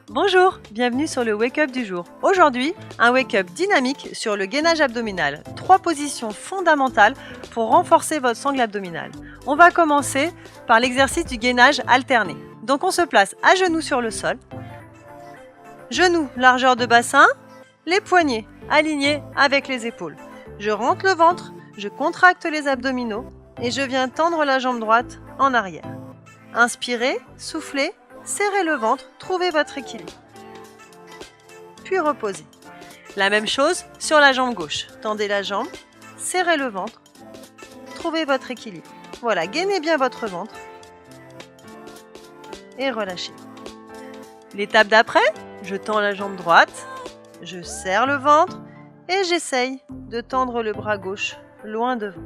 Bonjour, bienvenue sur le Wake Up du jour. Aujourd'hui, un Wake Up dynamique sur le gainage abdominal. 3 positions fondamentales pour renforcer votre sangle abdominale. On va commencer par l'exercice du gainage alterné. Donc on se place à genoux sur le sol. Genoux, largeur de bassin, les poignets alignés avec les épaules. Je rentre le ventre, je contracte les abdominaux et je viens tendre la jambe droite en arrière. Inspirez, soufflez. Serrez le ventre, trouvez votre équilibre. Puis reposez. La même chose sur la jambe gauche. Tendez la jambe, serrez le ventre, trouvez votre équilibre. Voilà, gainez bien votre ventre et relâchez. L'étape d'après, je tends la jambe droite, je serre le ventre et j'essaye de tendre le bras gauche loin devant.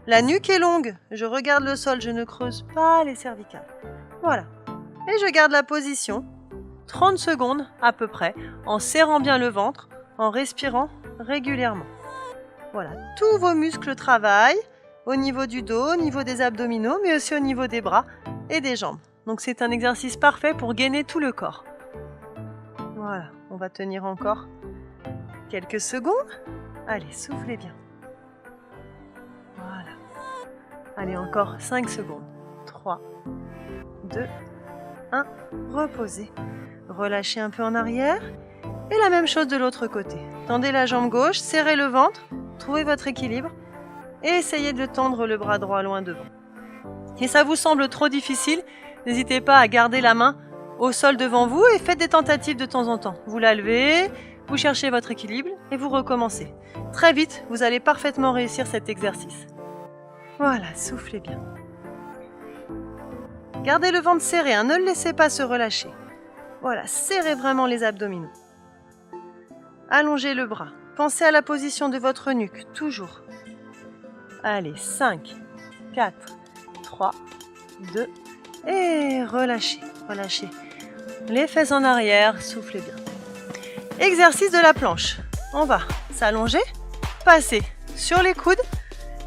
La nuque est longue, je regarde le sol, je ne creuse pas les cervicales. Voilà. Et je garde la position 30 secondes à peu près, en serrant bien le ventre, en respirant régulièrement. Voilà, tous vos muscles travaillent au niveau du dos, au niveau des abdominaux, mais aussi au niveau des bras et des jambes. Donc c'est un exercice parfait pour gainer tout le corps. Voilà, on va tenir encore quelques secondes. Allez, soufflez bien. Voilà. Allez, encore 5 secondes. 3, 2, 1, reposez, relâchez un peu en arrière et la même chose de l'autre côté. Tendez la jambe gauche, serrez le ventre, trouvez votre équilibre et essayez de tendre le bras droit loin devant. Si ça vous semble trop difficile, n'hésitez pas à garder la main au sol devant vous et faites des tentatives de temps en temps. Vous la levez, vous cherchez votre équilibre et vous recommencez. Très vite, vous allez parfaitement réussir cet exercice. Voilà, soufflez bien. Gardez le ventre serré, ne le laissez pas se relâcher. Voilà, serrez vraiment les abdominaux. Allongez le bras. Pensez à la position de votre nuque, toujours. Allez, 5, 4, 3, 2, et relâchez, relâchez. Les fesses en arrière, soufflez bien. Exercice de la planche. On va s'allonger, passer sur les coudes,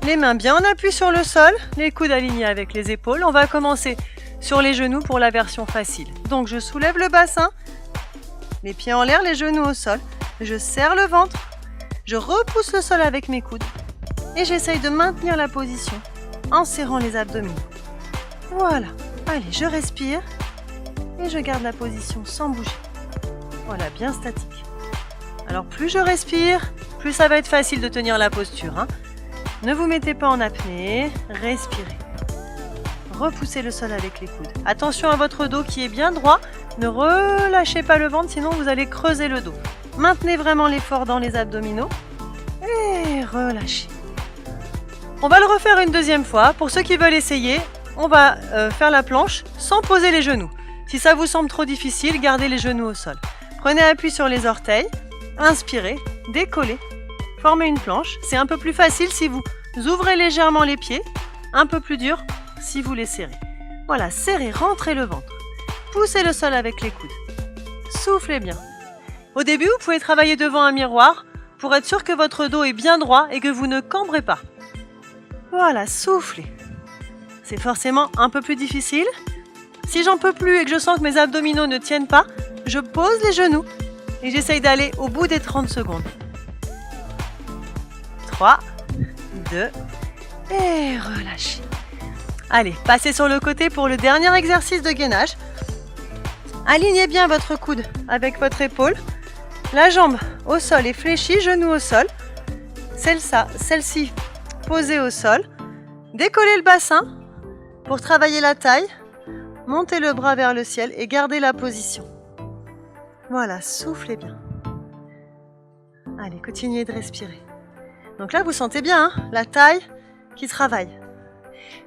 les mains bien en appui sur le sol, les coudes alignés avec les épaules. On va commencer sur les genoux pour la version facile. Donc je soulève le bassin, les pieds en l'air, les genoux au sol. Je serre le ventre, je repousse le sol avec mes coudes et j'essaye de maintenir la position en serrant les abdominaux. Voilà, allez, je respire et je garde la position sans bouger. Voilà, bien statique. Alors plus je respire, plus ça va être facile de tenir la posture. Ne vous mettez pas en apnée, respirez. Repoussez le sol avec les coudes. Attention à votre dos qui est bien droit. Ne relâchez pas le ventre, sinon vous allez creuser le dos. Maintenez vraiment l'effort dans les abdominaux et relâchez. On va le refaire une deuxième fois. Pour ceux qui veulent essayer, on va faire la planche sans poser les genoux. Si ça vous semble trop difficile, gardez les genoux au sol. Prenez appui sur les orteils, inspirez, décollez, formez une planche. C'est un peu plus facile si vous ouvrez légèrement les pieds, un peu plus dur si vous les serrez. Voilà, serrez, rentrez le ventre. Poussez le sol avec les coudes. Soufflez bien. Au début, vous pouvez travailler devant un miroir pour être sûr que votre dos est bien droit et que vous ne cambrez pas. Voilà, soufflez. C'est forcément un peu plus difficile. Si j'en peux plus et que je sens que mes abdominaux ne tiennent pas, je pose les genoux et j'essaye d'aller au bout des 30 secondes. 3, 2 et relâchez. Allez, passez sur le côté pour le dernier exercice de gainage. Alignez bien votre coude avec votre épaule. La jambe au sol est fléchie, genou au sol. Celle-ci posée au sol. Décollez le bassin pour travailler la taille. Montez le bras vers le ciel et gardez la position. Voilà, soufflez bien. Allez, continuez de respirer. Donc là, vous sentez bien la taille qui travaille.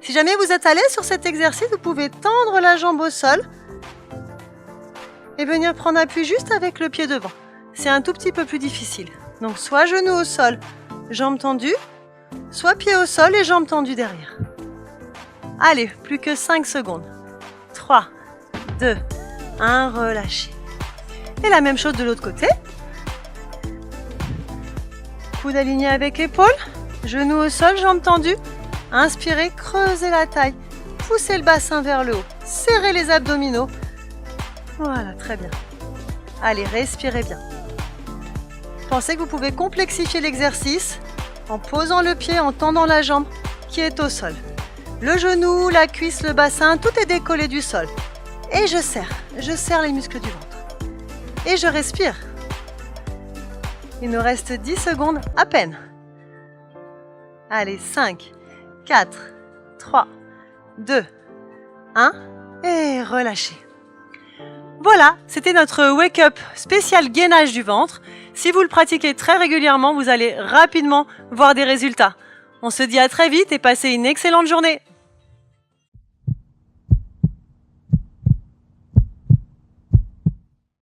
Si jamais vous êtes à l'aise sur cet exercice, vous pouvez tendre la jambe au sol et venir prendre appui juste avec le pied devant. C'est un tout petit peu plus difficile. Donc soit genou au sol, jambes tendues, soit pied au sol et jambes tendues derrière. Allez, plus que 5 secondes. 3, 2, 1, relâchez. Et la même chose de l'autre côté. coudes alignés avec l'épaule. Genoux au sol, jambes tendues. Inspirez, creusez la taille. Poussez le bassin vers le haut. Serrez les abdominaux. Voilà, très bien. Allez, respirez bien. Pensez que vous pouvez complexifier l'exercice en posant le pied, en tendant la jambe qui est au sol. Le genou, la cuisse, le bassin, tout est décollé du sol. Et je serre les muscles du ventre. Et je respire. Il nous reste 10 secondes à peine. Allez, 5, 4, 3, 2, 1 et relâchez. Voilà, c'était notre wake-up spécial gainage du ventre. Si vous le pratiquez très régulièrement, vous allez rapidement voir des résultats. On se dit à très vite et passez une excellente journée.